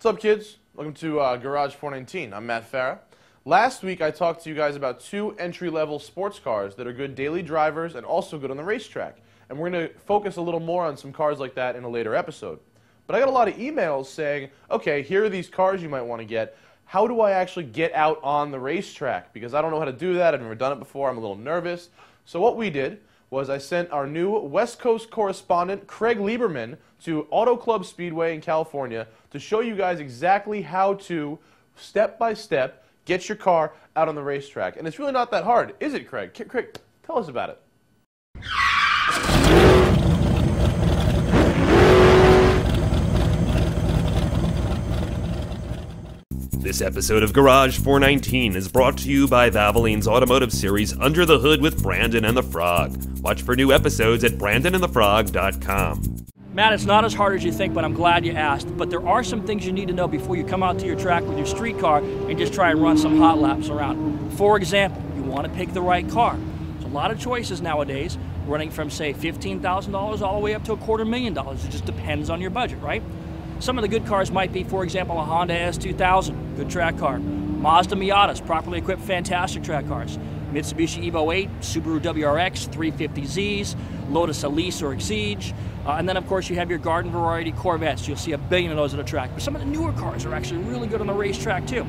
What's up, kids? Welcome to Garage419. I'm Matt Farah. Last week I talked to you guys about two entry-level sports cars that are good daily drivers and also good on the racetrack. And we're going to focus a little more on some cars like that in a later episode. But I got a lot of emails saying, okay, here are these cars you might want to get. How do I actually get out on the racetrack? Because I don't know how to do that. I've never done it before. I'm a little nervous. So what we did was I sent our new West Coast correspondent, Craig Lieberman, to Auto Club Speedway in California to show you guys exactly how to, step by step, get your car out on the racetrack. And it's really not that hard, is it, Craig? Craig, tell us about it. This episode of Garage419 is brought to you by Valvoline's automotive series Under the Hood with Brandon and the Frog. Watch for new episodes at brandonandthefrog.com. Matt, it's not as hard as you think, but I'm glad you asked. But there are some things you need to know before you come out to your track with your street car and just try and run some hot laps around. For example, you want to pick the right car. There's a lot of choices nowadays, running from, say, $15,000 all the way up to $250,000. It just depends on your budget, right? Some of the good cars might be, for example, a Honda S2000, good track car. Mazda Miatas, properly equipped, fantastic track cars. Mitsubishi Evo 8, Subaru WRX, 350Zs, Lotus Elise or Exige. And then, of course, you have your garden variety Corvettes. You'll see a billion of those at a track. But some of the newer cars are actually really good on the racetrack, too.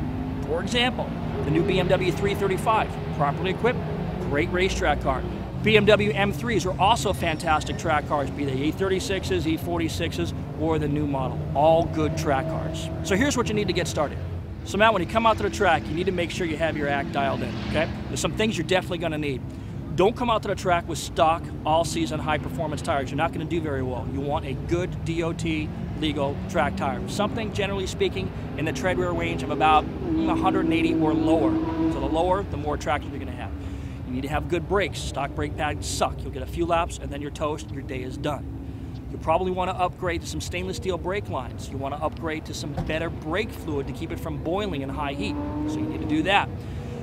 For example, the new BMW 335, properly equipped, great racetrack car. BMW M3s are also fantastic track cars, be they E36s, E46s, or the new model. All good track cars. So here's what you need to get started. So Matt, when you come out to the track, you need to make sure you have your act dialed in, okay? There's some things you're definitely gonna need. Don't come out to the track with stock, all-season, high-performance tires. You're not gonna do very well. You want a good DOT legal track tire. Something, generally speaking, in the tread wear range of about 180 or lower. So the lower, the more traction you're gonna have. You need to have good brakes. Stock brake pads suck. You'll get a few laps and then you're toast, your day is done. You probably want to upgrade to some stainless steel brake lines. You want to upgrade to some better brake fluid to keep it from boiling in high heat. So you need to do that.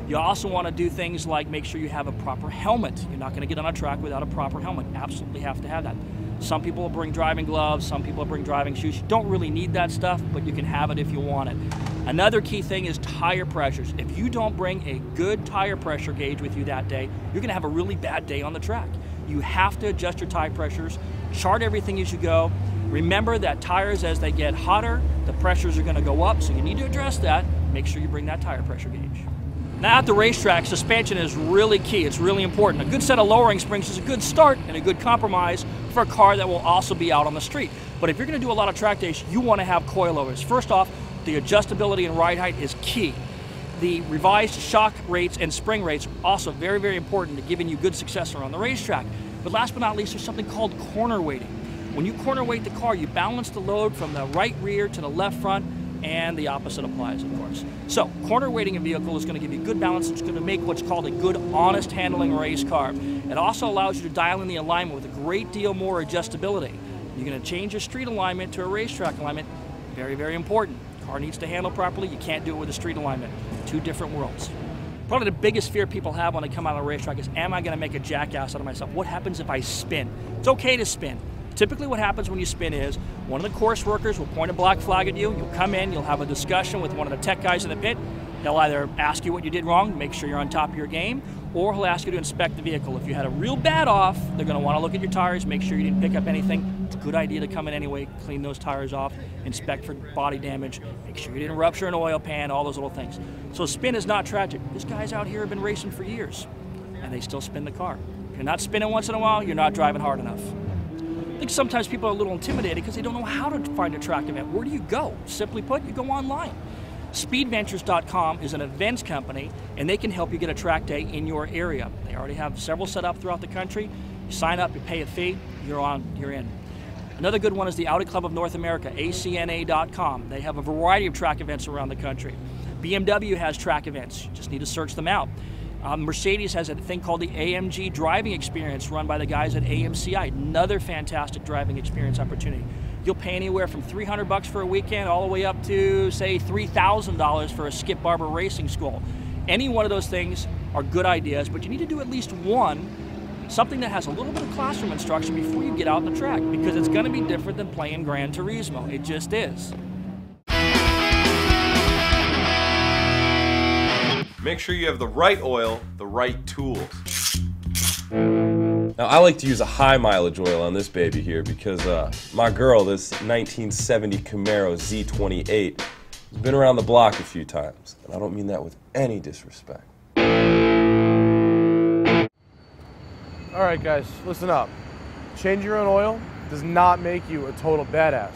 You also want to do things like make sure you have a proper helmet. You're not going to get on a track without a proper helmet. Absolutely have to have that. Some people will bring driving gloves, some people will bring driving shoes. You don't really need that stuff, but you can have it if you want it. Another key thing is tire pressures. If you don't bring a good tire pressure gauge with you that day, you're going to have a really bad day on the track. You have to adjust your tire pressures, chart everything as you go. Remember that tires, as they get hotter, the pressures are going to go up, so you need to address that. Make sure you bring that tire pressure gauge. Now at the racetrack, suspension is really key. It's really important. A good set of lowering springs is a good start and a good compromise for a car that will also be out on the street. But if you're going to do a lot of track days, you want to have coilovers. First off, the adjustability and ride height is key. The revised shock rates and spring rates are also very, very important to giving you good success around the racetrack. But last but not least, there's something called corner weighting. When you corner weight the car, you balance the load from the right rear to the left front, and the opposite applies, of course. So, corner weighting a vehicle is going to give you good balance. It's going to make what's called a good, honest handling race car. It also allows you to dial in the alignment with a great deal more adjustability. You're going to change your street alignment to a racetrack alignment. Very, very important. Car needs to handle properly. You can't do it with a street alignment. Two different worlds. Probably the biggest fear people have when they come out on a racetrack is, am I going to make a jackass out of myself? What happens if I spin? It's okay to spin. Typically what happens when you spin is one of the course workers will point a black flag at you. You'll come in, you'll have a discussion with one of the tech guys in the pit. He'll either ask you what you did wrong, make sure you're on top of your game, or he'll ask you to inspect the vehicle. If you had a real bad off, they're going to want to look at your tires, make sure you didn't pick up anything. It's a good idea to come in anyway, clean those tires off, inspect for body damage, make sure you didn't rupture an oil pan, all those little things. So spin is not tragic. These guys out here have been racing for years, and they still spin the car. If you're not spinning once in a while, you're not driving hard enough. I think sometimes people are a little intimidated because they don't know how to find a track event. Where do you go? Simply put, you go online. Speedventures.com is an events company, and they can help you get a track day in your area. They already have several set up throughout the country. You sign up, you pay a fee, you're in. Another good one is the Auto Club of North America, acna.com. They have a variety of track events around the country. BMW has track events. You just need to search them out. Mercedes has a thing called the AMG driving experience run by the guys at AMCI. Another fantastic driving experience opportunity. You'll pay anywhere from $300 for a weekend all the way up to, say, $3,000 for a Skip Barber Racing School. Any one of those things are good ideas, but you need to do at least one, something that has a little bit of classroom instruction before you get out on the track, because it's going to be different than playing Gran Turismo. It just is. Make sure you have the right oil, the right tools. Now I like to use a high mileage oil on this baby here because my girl, this 1970 Camaro Z28, has been around the block a few times, and I don't mean that with any disrespect. All right, guys, listen up. Change your own oil does not make you a total badass.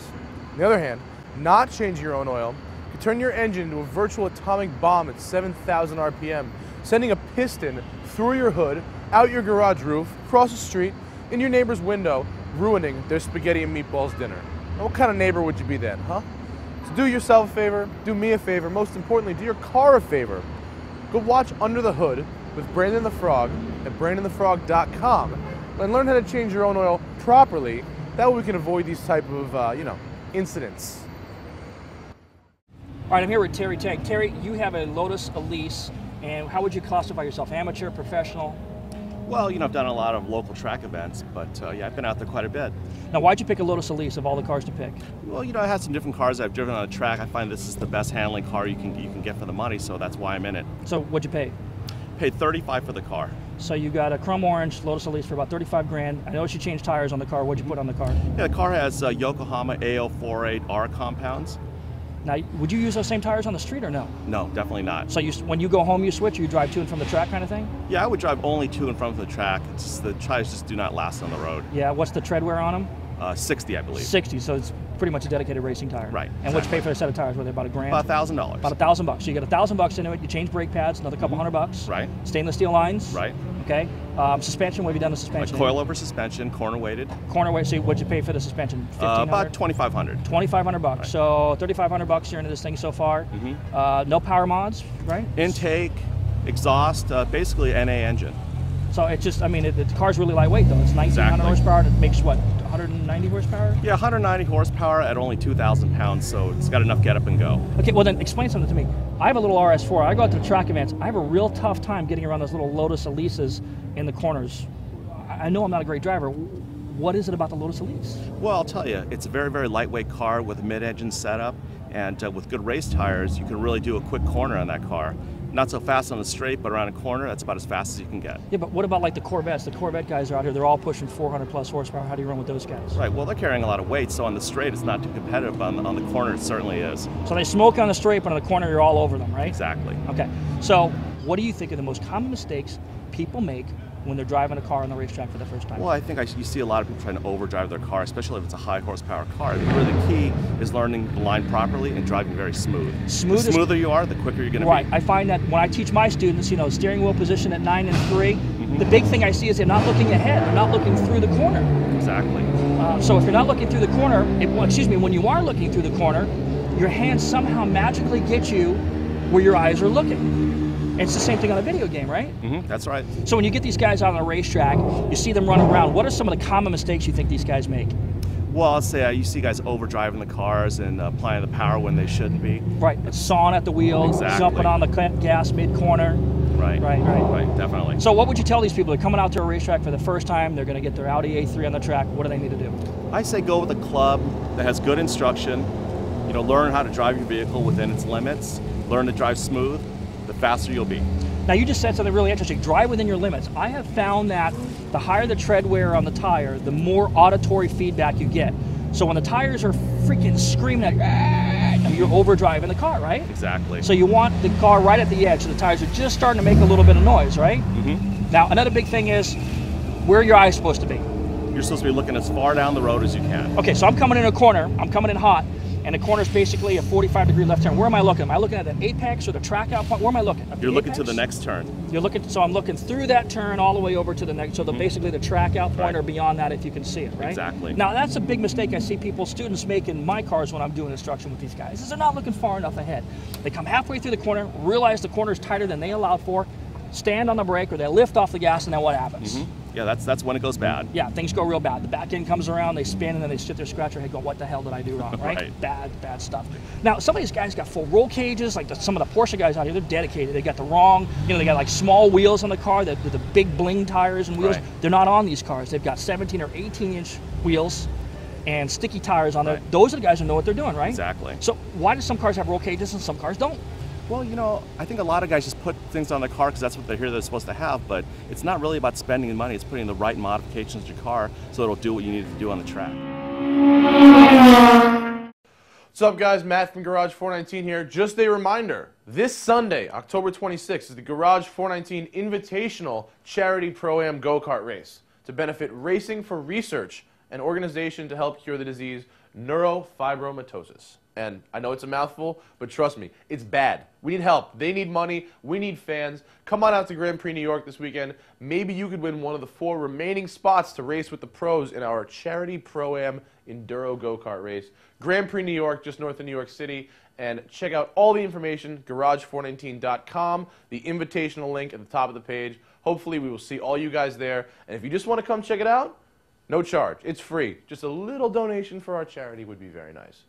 On the other hand, not changing your own oil can turn your engine into a virtual atomic bomb at 7,000 RPM, sending a piston through your hood, out your garage roof, across the street, in your neighbor's window, ruining their spaghetti and meatballs dinner. Now, what kind of neighbor would you be then, huh? So do yourself a favor, do me a favor, most importantly, do your car a favor. Go watch Under the Hood with Brandon the Frog at brandonthefrog.com and learn how to change your own oil properly. That way we can avoid these type of, incidents. All right, I'm here with Terry Tank. Terry, you have a Lotus Elise, and how would you classify yourself? Amateur, professional? Well, I've done a lot of local track events, but yeah, I've been out there quite a bit. Now, why'd you pick a Lotus Elise of all the cars to pick? Well, I had some different cars I've driven on a track. I find this is the best handling car you can get for the money, so that's why I'm in it. So what'd you pay? Paid $35 for the car. So you got a chrome orange Lotus Elise for about 35 grand. I noticed you changed tires on the car. What'd you put on the car? Yeah, the car has Yokohama AO48R compounds. Now, would you use those same tires on the street or no? No, definitely not. So when you go home, you switch, or you drive to and from the track kind of thing? Yeah, I would drive only to and from the track. It's just, the tires just do not last on the road. Yeah, what's the tread wear on them? 60, I believe. 60, so it's pretty much a dedicated racing tire. Right. And what you pay for a set of tires? Were they about $1 grand? About $1,000. About $1,000. So you get $1,000 into it. You change brake pads, another couple $100. Right. Stainless steel lines. Right. Okay. Suspension. What have you done to suspension? Coilover suspension, corner weighted. Corner weight. So what'd you pay for the suspension? $1,500? About $2,500. $2,500. Right. So $3,500 you're into this thing so far. No power mods, right? Intake, exhaust, basically NA engine. So it's just, the car's really lightweight though. It's 1,900 horsepower. And it makes what, 190 horsepower? Yeah, 190 horsepower at only 2,000 pounds, so it's got enough get up and go. Okay, well then explain something to me. I have a little RS4. I go out to the track events. I have a real tough time getting around those little Lotus Elises in the corners. I know I'm not a great driver. What is it about the Lotus Elise? Well, I'll tell you, it's a very, very lightweight car with a mid-engine setup, and with good race tires, you can really do a quick corner on that car. Not so fast on the straight, but around a corner, that's about as fast as you can get. Yeah, but what about like the Corvettes? The Corvette guys are out here, they're all pushing 400 plus horsepower. How do you run with those guys? Right, well, they're carrying a lot of weight, so on the straight, it's not too competitive, but on the corner, it certainly is. So they smoke on the straight, but on the corner, you're all over them, right? Exactly. Okay, so what do you think are the most common mistakes people make when they're driving a car on the racetrack for the first time? Well, I think you see a lot of people trying to overdrive their car, especially if it's a high horsepower car. Really, the key is learning the line properly and driving very smooth. The smoother you are, the quicker you're going to be. Right. I find that when I teach my students, steering wheel position at 9 and 3, the big thing I see is they're not looking ahead. They're not looking through the corner. Exactly. So if you're not looking through the corner, when you are looking through the corner, your hands somehow magically get you where your eyes are looking. It's the same thing on a video game, right? That's right. So when you get these guys out on a racetrack, you see them running around, what are some of the common mistakes you think these guys make? Well, I'll say you see guys overdriving the cars and applying the power when they shouldn't be. Right, sawing at the wheel, jumping on the gas mid-corner. Right, definitely. So what would you tell these people? They're coming out to a racetrack for the first time, they're going to get their Audi A3 on the track, what do they need to do? I say go with a club that has good instruction, learn how to drive your vehicle within its limits, learn to drive smooth, the faster you'll be. Now you just said something really interesting, drive within your limits. I have found that the higher the tread wear on the tire, the more auditory feedback you get. So when the tires are freaking screaming at you, you're overdriving the car, right? Exactly. So you want the car right at the edge, so the tires are just starting to make a little bit of noise, right? Now another big thing is, where are your eyes supposed to be? You're supposed to be looking as far down the road as you can. Okay, so I'm coming in a corner, I'm coming in hot, and the corner's basically a 45-degree left turn. Where am I looking? Am I looking at the apex or the track out point? Where am I looking? You're looking to the next turn. So I'm looking through that turn all the way over to the next, so basically the track out point or beyond that if you can see it, right? Exactly. Now that's a big mistake I see students make in my cars when I'm doing instruction with these guys, is they're not looking far enough ahead. They come halfway through the corner, realize the corner's tighter than they allowed for, stand on the brake or they lift off the gas, and then what happens? Yeah, that's when it goes bad. Yeah, things go real bad. The back end comes around, they spin, and then they sit there, scratch their head, go, what the hell did I do wrong, right? Right. Bad stuff. Now, some of these guys got full roll cages, like some of the Porsche guys out here, they're dedicated. They got the wrong, they got like small wheels on the car, the big bling tires and wheels. Right. They're not on these cars. They've got 17 or 18-inch wheels and sticky tires on there. Those are the guys who know what they're doing, right? Exactly. So why do some cars have roll cages and some cars don't? Well, you know, I think a lot of guys just put things on their car because that's what they hear they're supposed to have, but it's not really about spending money. It's putting the right modifications to your car so it'll do what you need it to do on the track. What's up, guys? Matt from Garage419 here. Just a reminder, this Sunday, October 26th, is the Garage419 Invitational Charity Pro-Am Go-Kart Race to benefit Racing for Research, an organization to help cure the disease neurofibromatosis. And I know it's a mouthful, but trust me, it's bad. We need help. They need money. We need fans. Come on out to Grand Prix New York this weekend. Maybe you could win one of the 4 remaining spots to race with the pros in our Charity Pro-Am Enduro Go-Kart race. Grand Prix New York, just north of New York City. And check out all the information, garage419.com, the invitational link at the top of the page. Hopefully we will see all you guys there. And if you just want to come check it out, no charge. It's free. Just a little donation for our charity would be very nice.